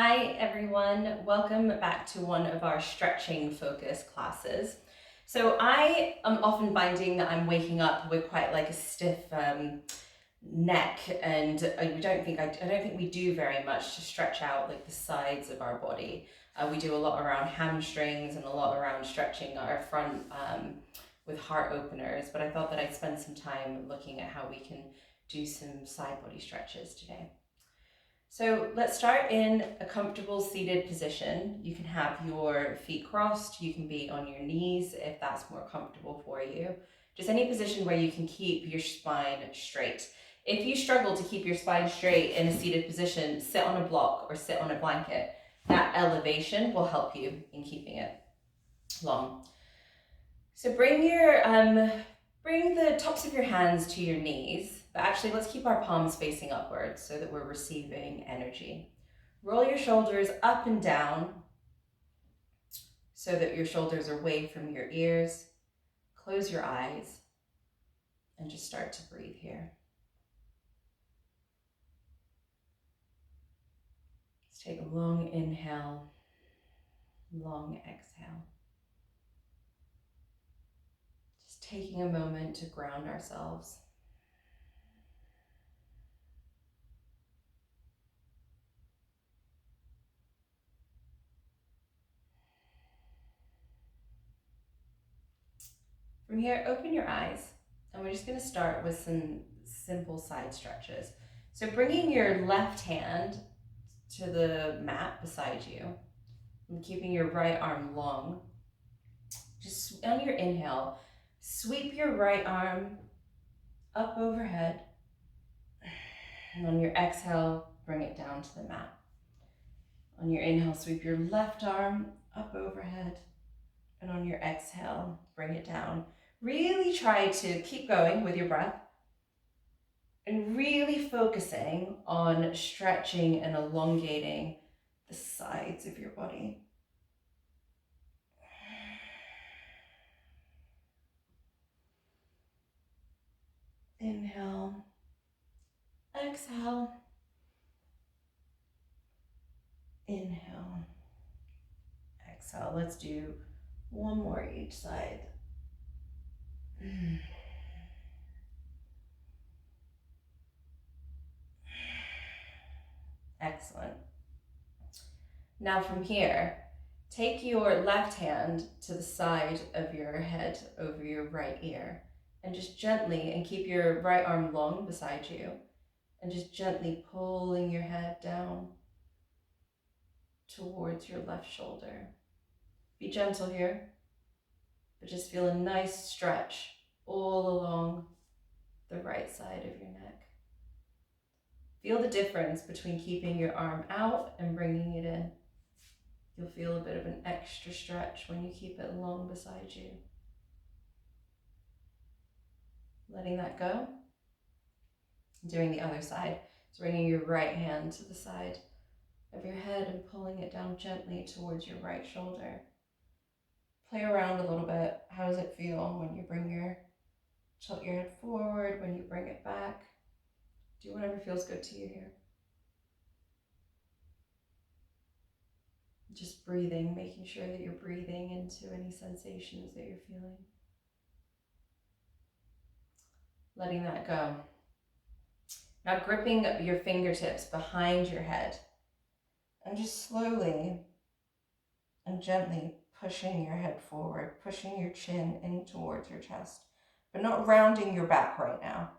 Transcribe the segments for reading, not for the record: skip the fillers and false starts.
Hi everyone, welcome back to one of our stretching focus classes. So I am often finding that I'm waking up with quite like a stiff neck, and I don't think we do very much to stretch out like the sides of our body. We do a lot around hamstrings and a lot around stretching our front with heart openers, but I thought that I'd spend some time looking at how we can do some side body stretches today. So let's start in a comfortable seated position. You can have your feet crossed, you can be on your knees if that's more comfortable for you. Just any position where you can keep your spine straight. If you struggle to keep your spine straight in a seated position, sit on a block or sit on a blanket. That elevation will help you in keeping it long. So bring the tops of your hands to your knees, but actually let's keep our palms facing upwards so that we're receiving energy. Roll your shoulders up and down so that your shoulders are away from your ears. Close your eyes and just start to breathe here. Let's take a long inhale, long exhale. Just taking a moment to ground ourselves. From here, open your eyes, and we're just going to start with some simple side stretches. So bringing your left hand to the mat beside you and keeping your right arm long. Just on your inhale, sweep your right arm up overhead, and on your exhale, bring it down to the mat. On your inhale, sweep your left arm up overhead, and on your exhale, bring it down. Really try to keep going with your breath and really focusing on stretching and elongating the sides of your body. Inhale, exhale, inhale, exhale. Let's do one more each side. Excellent. Now from here, take your left hand to the side of your head over your right ear and just gently, and keep your right arm long beside you, and just gently pulling your head down towards your left shoulder. Be gentle here, but just feel a nice stretch all along the right side of your neck. Feel the difference between keeping your arm out and bringing it in. You'll feel a bit of an extra stretch when you keep it long beside you. Letting that go. Doing the other side. So bringing your right hand to the side of your head and pulling it down gently towards your right shoulder. Play around a little bit. How does it feel when you tilt your head forward, when you bring it back? Do whatever feels good to you here. Just breathing, making sure that you're breathing into any sensations that you're feeling. Letting that go. Now gripping your fingertips behind your head and just slowly and gently pushing your head forward, pushing your chin in towards your chest, but not rounding your back right now.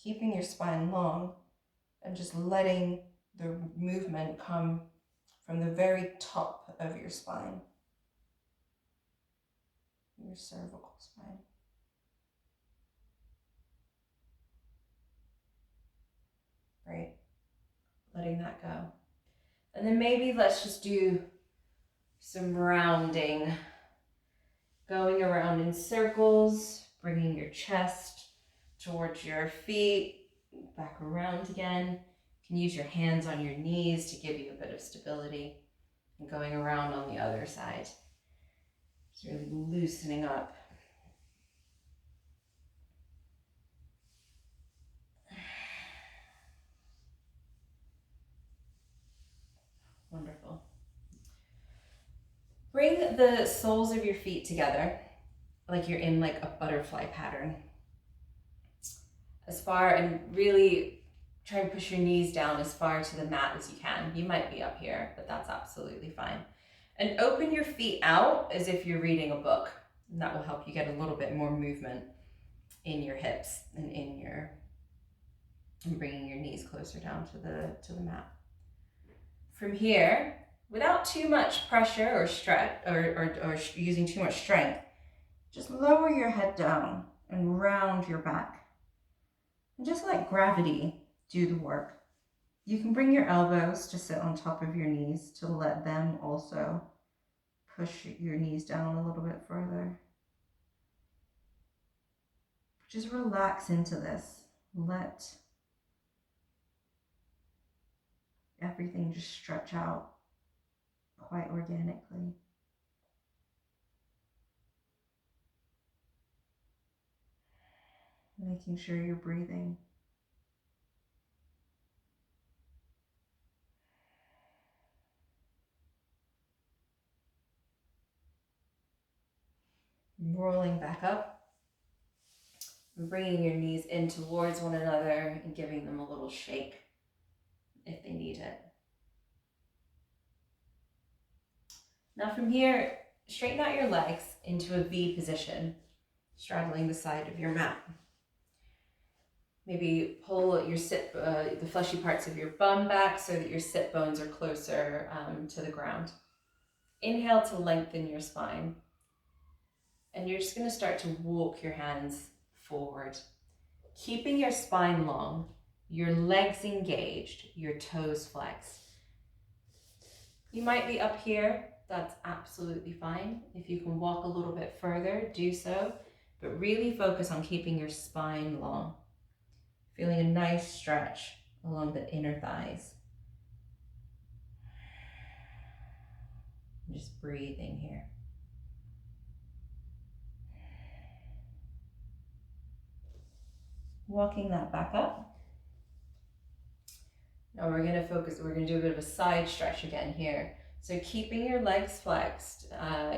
Keeping your spine long and just letting the movement come from the very top of your spine, your cervical spine. Great. Letting that go. And then maybe let's just do some rounding, going around in circles, bringing your chest towards your feet, back around again. You can use your hands on your knees to give you a bit of stability, and going around on the other side. Just really loosening up. Wonderful. Bring the soles of your feet together like you're in like a butterfly pattern. As far, and really try and push your knees down as far to the mat as you can. You might be up here, but that's absolutely fine. And open your feet out as if you're reading a book. And that will help you get a little bit more movement in your hips and and bringing your knees closer down to the mat. From here, without too much pressure or stretch or using too much strength, just lower your head down and round your back. And just let gravity do the work. You can bring your elbows to sit on top of your knees to let them also push your knees down a little bit further. Just relax into this. Let everything just stretch out quite organically. Making sure you're breathing. Rolling back up. And bringing your knees in towards one another and giving them a little shake if they need it. Now from here, straighten out your legs into a V position, straddling the side of your mat. Maybe pull your the fleshy parts of your bum back so that your sit bones are closer to the ground. Inhale to lengthen your spine. And you're just going to start to walk your hands forward, keeping your spine long, your legs engaged, your toes flexed. You might be up here, that's absolutely fine. If you can walk a little bit further, do so, but really focus on keeping your spine long. Feeling a nice stretch along the inner thighs. Just breathing here. Walking that back up. Now we're going to do a bit of a side stretch again here. So keeping your legs flexed,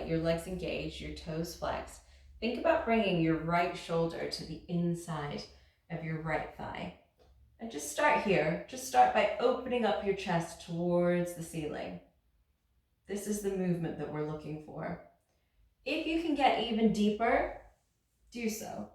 your legs engaged, your toes flexed. Think about bringing your right shoulder to the inside of your right thigh. And just start here. Just start by opening up your chest towards the ceiling. This is the movement that we're looking for. If you can get even deeper, do so.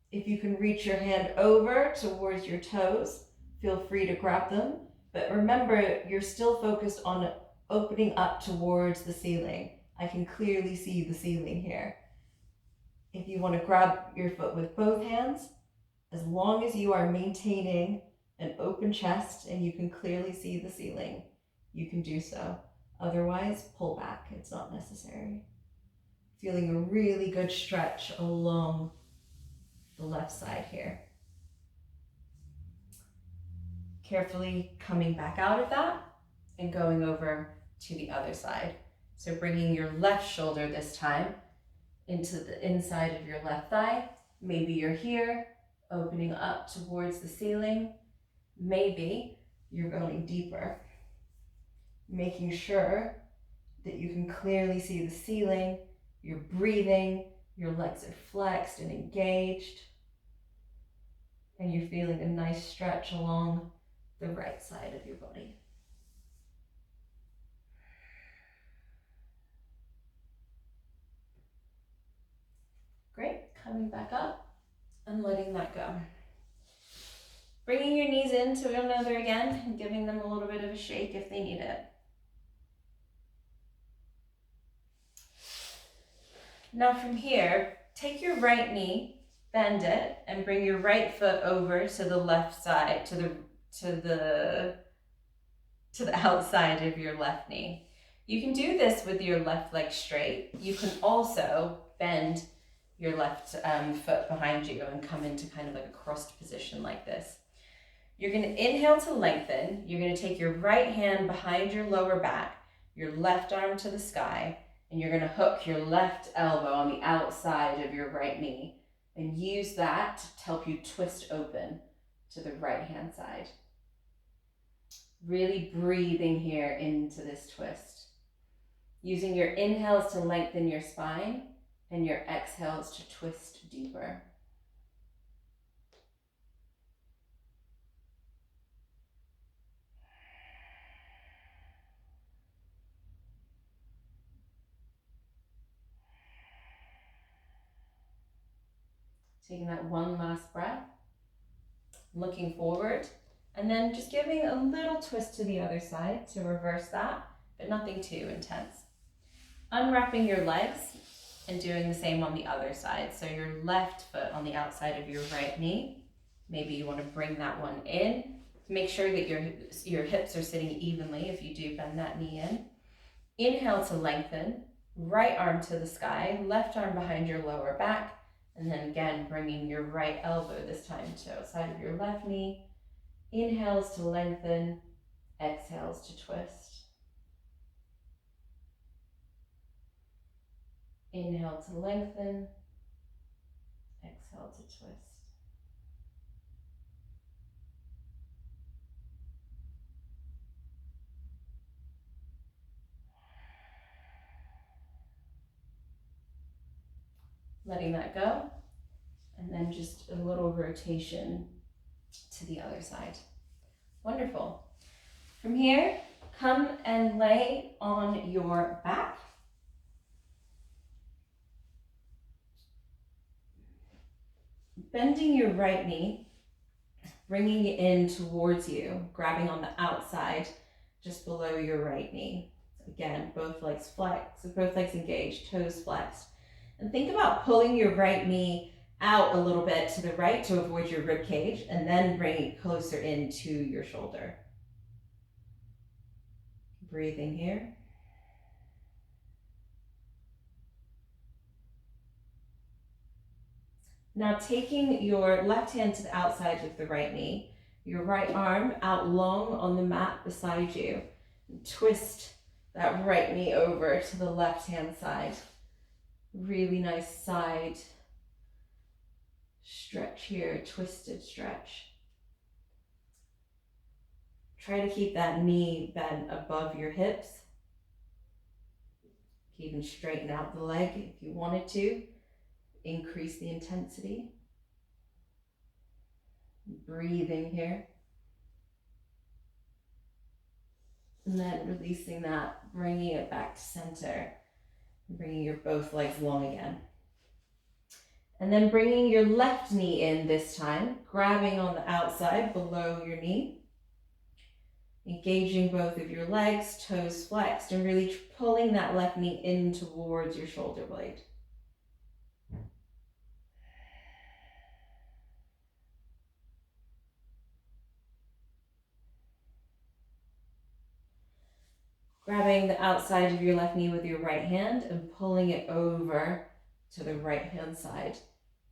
If you can reach your hand over towards your toes, feel free to grab them. But remember, you're still focused on opening up towards the ceiling. I can clearly see the ceiling here. If you want to grab your foot with both hands, as long as you are maintaining an open chest and you can clearly see the ceiling, you can do so. Otherwise, pull back. It's not necessary. Feeling a really good stretch along the left side here. Carefully coming back out of that and going over to the other side. So bringing your left shoulder this time into the inside of your left thigh. Maybe you're here, opening up towards the ceiling. Maybe you're going deeper, making sure that you can clearly see the ceiling, you're breathing, your legs are flexed and engaged, and you're feeling a nice stretch along the right side of your body. Great, coming back up and letting that go. Bringing your knees into one another again and giving them a little bit of a shake if they need it. Now from here, take your right knee, bend it, and bring your right foot over to the left side, to the outside of your left knee. You can do this with your left leg straight. You can also bend your left foot behind you and come into kind of like a crossed position like this. You're going to inhale to lengthen. You're going to take your right hand behind your lower back, your left arm to the sky, and you're going to hook your left elbow on the outside of your right knee and use that to help you twist open to the right hand side. Really breathing here into this twist. using your inhales to lengthen your spine and your exhales to twist deeper. Taking that one last breath, looking forward, and then just giving a little twist to the other side to reverse that, but nothing too intense. Unwrapping your legs and doing the same on the other side. So your left foot on the outside of your right knee. Maybe you want to bring that one in. Make sure that your hips are sitting evenly if you do bend that knee in. Inhale to lengthen, right arm to the sky, left arm behind your lower back, and then again bringing your right elbow this time to outside of your left knee. Inhales to lengthen, exhales to twist. Inhale to lengthen, exhale to twist. Letting that go, and then just a little rotation to the other side. Wonderful. From here, come and lay on your back. Bending your right knee, bringing it in towards you, grabbing on the outside just below your right knee. Again, both legs flexed, both legs engaged, toes flexed. And think about pulling your right knee out a little bit to the right to avoid your rib cage, and then bring it closer into your shoulder. Breathing here. Now taking your left hand to the outside of the right knee, your right arm out long on the mat beside you. Twist that right knee over to the left hand side. Really nice side stretch here, twisted stretch. Try to keep that knee bent above your hips. Even straighten out the leg if you wanted to. Increase the intensity. Breathing here. And then releasing that, bringing it back to center. Bringing your both legs long again. And then bringing your left knee in this time, grabbing on the outside below your knee. Engaging both of your legs, toes flexed, and really pulling that left knee in towards your shoulder blade. Grabbing the outside of your left knee with your right hand and pulling it over to the right hand side.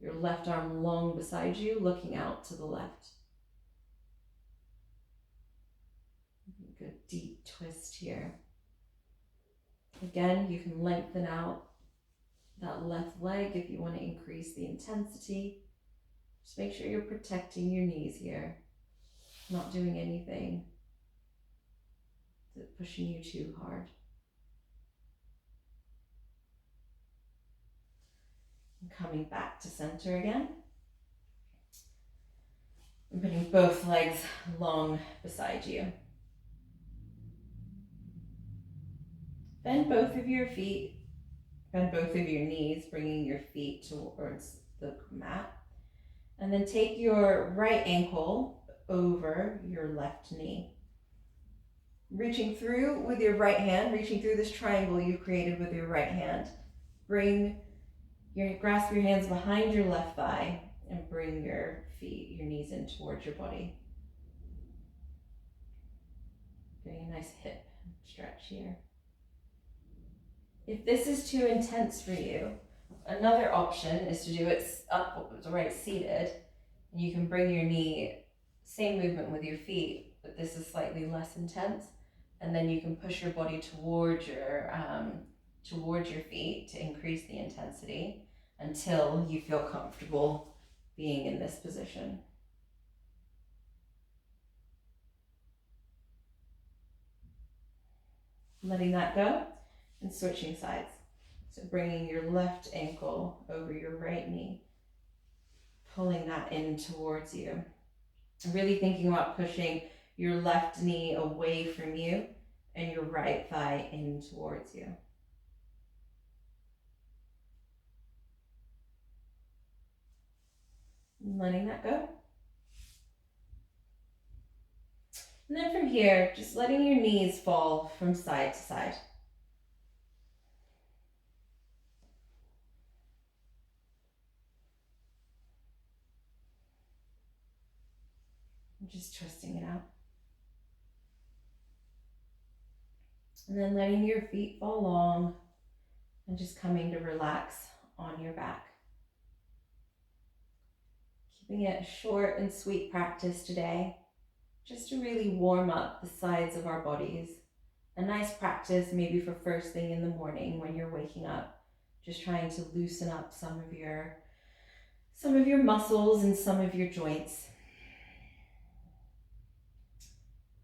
Your left arm long beside you, looking out to the left. Good deep twist here. Again, you can lengthen out that left leg if you want to increase the intensity. Just make sure you're protecting your knees here, not doing anything that's pushing you too hard. And coming back to center again. And putting both legs long beside you. Bend both of your feet, bend both of your knees, bringing your feet towards the mat. And then take your right ankle over your left knee. Reaching through with your right hand, reaching through this triangle you created with your right hand. Grasp your hands behind your left thigh and bring your knees in towards your body. Getting a nice hip stretch here. If this is too intense for you, another option is to do it up, right, seated. And you can bring your knee, same movement with your feet, but this is slightly less intense. And then you can push your body towards your feet to increase the intensity until you feel comfortable being in this position. Letting that go. And switching sides. So bringing your left ankle over your right knee, pulling that in towards you. And really thinking about pushing your left knee away from you and your right thigh in towards you. And letting that go. And then from here, just letting your knees fall from side to side. And just twisting it out. And then letting your feet fall long and just coming to relax on your back. Keeping it a short and sweet practice today, just to really warm up the sides of our bodies. A nice practice maybe for first thing in the morning when you're waking up, just trying to loosen up some of your muscles and some of your joints.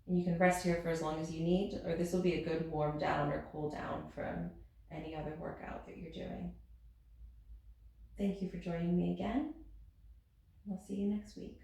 And you can rest here for as long as you need, or this will be a good warm down or cool down from any other workout that you're doing. Thank you for joining me again. I'll see you next week.